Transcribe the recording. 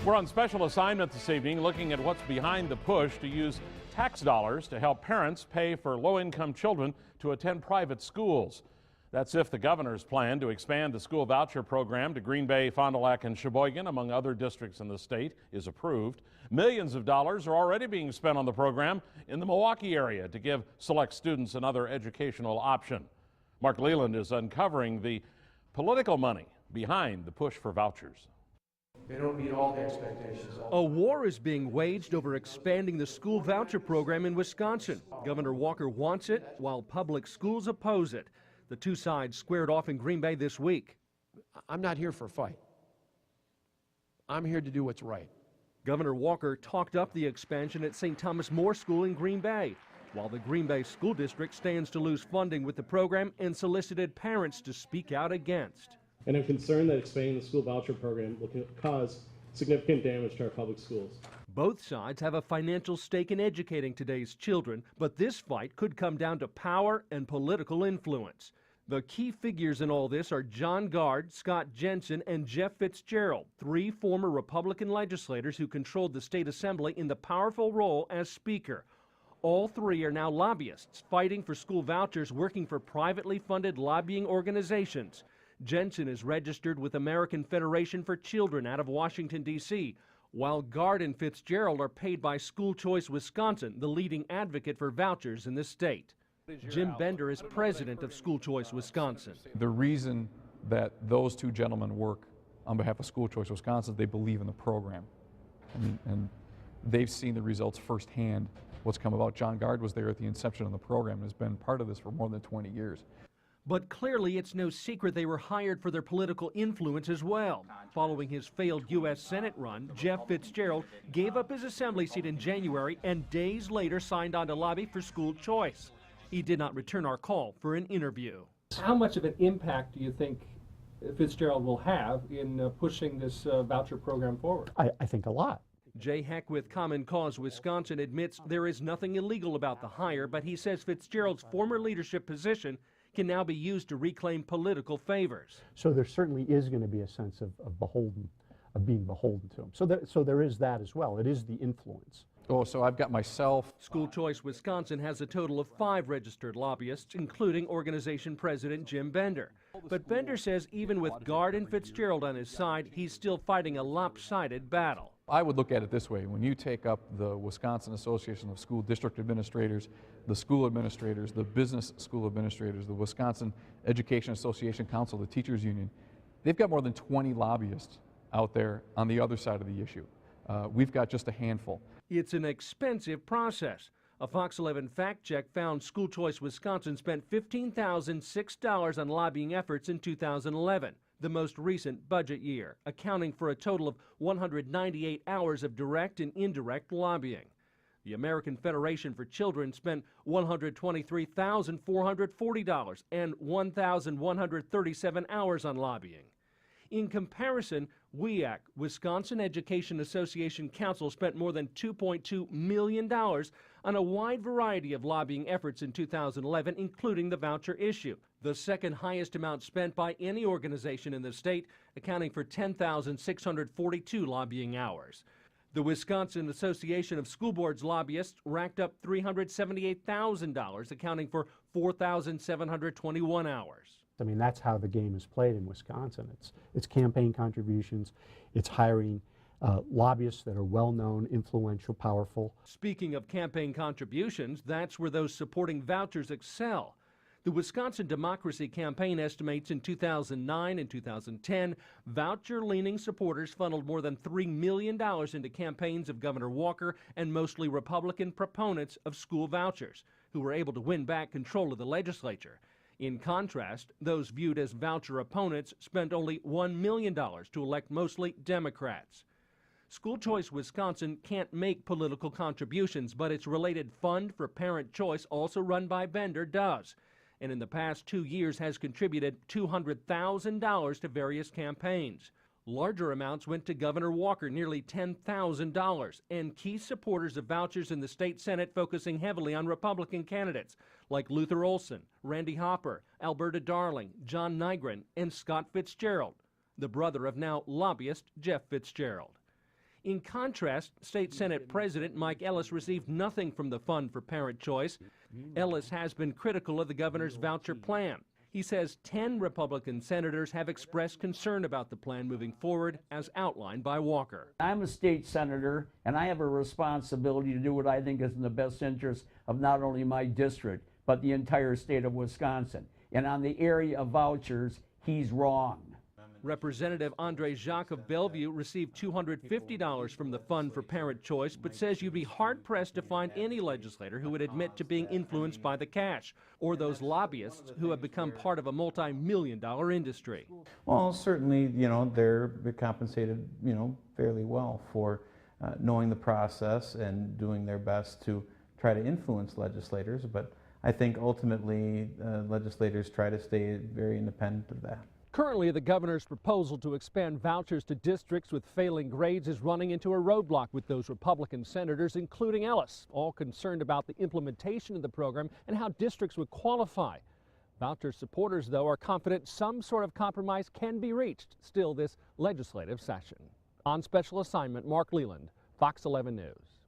We're on special assignment this evening looking at what's behind the push to use tax dollars to help parents pay for low-income children to attend private schools. That's if the governor's plan to expand the school voucher program to Green Bay, Fond du Lac, and Sheboygan, among other districts in the state, is approved. Millions of dollars are already being spent on the program in the Milwaukee area to give select students another educational option. Mark Leland is uncovering the political money behind the push for vouchers. They don't meet all the expectations. A war is being waged over expanding the school voucher program in Wisconsin. Governor Walker wants it, while public schools oppose it. The two sides squared off in Green Bay this week. I'm not here for a fight. I'm here to do what's right. Governor Walker talked up the expansion at St. Thomas More School in Green Bay, while the Green Bay School District stands to lose funding with the program and solicited parents to speak out against. And I'm concerned that expanding the school voucher program will cause significant damage to our public schools. Both sides have a financial stake in educating today's children, but this fight could come down to power and political influence. The key figures in all this are John Gard, Scott Jensen, and Jeff Fitzgerald, three former Republican legislators who controlled the state assembly in the powerful role as Speaker. All three are now lobbyists fighting for school vouchers, working for privately funded lobbying organizations. Jensen is registered with American Federation for Children out of Washington, D.C., while Gard and Fitzgerald are paid by School Choice Wisconsin, the leading advocate for vouchers in the state. Jim Bender is president of School Choice Wisconsin. The reason that those two gentlemen work on behalf of School Choice Wisconsin is they believe in the program. And they've seen the results firsthand, what's come about. John Gard was there at the inception of the program and has been part of this for more than 20 years. But clearly it's no secret they were hired for their political influence as well. Following his failed U.S. Senate run, Jeff Fitzgerald gave up his assembly seat in January and days later signed on to lobby for school choice. He did not return our call for an interview. How much of an impact do you think Fitzgerald will have in pushing this voucher program forward? I think a lot. Jay Heck with Common Cause Wisconsin admits there is nothing illegal about the hire, but he says Fitzgerald's former leadership position can now be used to reclaim political favors. So there certainly is going to be a sense of being beholden to him. So there is that as well. It is the influence. Oh, so I've got myself. School Choice Wisconsin has a total of 5 registered lobbyists, including organization president Jim Bender. But Bender says even with Gard and Fitzgerald on his side, he's still fighting a lopsided battle. I would look at it this way. When you take up the Wisconsin Association of School District Administrators, the school administrators, the business school administrators, the Wisconsin Education Association Council, the teachers union, they've got more than 20 lobbyists out there on the other side of the issue. We've got just a handful. It's an expensive process. A Fox 11 fact check found School Choice Wisconsin spent $15,006 on lobbying efforts in 2011, the most recent budget year, accounting for a total of 198 hours of direct and indirect lobbying. The American Federation for Children spent $123,440 and 1,137 hours on lobbying. In comparison, WEAC, Wisconsin Education Association Council, spent more than $2.2 million on a wide variety of lobbying efforts in 2011, including the voucher issue, the second highest amount spent by any organization in the state, accounting for 10,642 lobbying hours. The Wisconsin Association of School Boards lobbyists racked up $378,000, accounting for 4,721 hours. I mean, that's how the game is played in Wisconsin. It's campaign contributions, it's hiring lobbyists that are well-known, influential, powerful. Speaking of campaign contributions, that's where those supporting vouchers excel. The Wisconsin Democracy Campaign estimates in 2009 and 2010, voucher-leaning supporters funneled more than $3 million into campaigns of Governor Walker and mostly Republican proponents of school vouchers, who were able to win back control of the legislature. In contrast, those viewed as voucher opponents spent only $1 million to elect mostly Democrats. School Choice Wisconsin can't make political contributions, but its related Fund for Parent Choice, also run by Bender, does, and in the past 2 years has contributed $200,000 to various campaigns. Larger amounts went to Governor Walker, nearly $10,000, and key supporters of vouchers in the state Senate focusing heavily on Republican candidates like Luther Olson, Randy Hopper, Alberta Darling, John Nygren, and Scott Fitzgerald, the brother of now lobbyist Jeff Fitzgerald. In contrast, State Senate President Mike Ellis received nothing from the Fund for Parent Choice. Ellis has been critical of the governor's voucher plan. He says 10 Republican senators have expressed concern about the plan moving forward, as outlined by Walker. I'm a state senator, and I have a responsibility to do what I think is in the best interest of not only my district, but the entire state of Wisconsin. And on the area of vouchers, he's wrong. Representative Andre Jacques of Bellevue received $250 from the Fund for Parent Choice, but says you'd be hard-pressed to find any legislator who would admit to being influenced by the cash, or those lobbyists who have become part of a multi-million-dollar industry. Well, certainly, they're compensated, fairly well for knowing the process and doing their best to try to influence legislators, but I think ultimately legislators try to stay very independent of that. Currently, the governor's proposal to expand vouchers to districts with failing grades is running into a roadblock with those Republican senators, including Ellis, all concerned about the implementation of the program and how districts would qualify. Voucher supporters, though, are confident some sort of compromise can be reached still this legislative session. On special assignment, Mark Leland, Fox 11 News.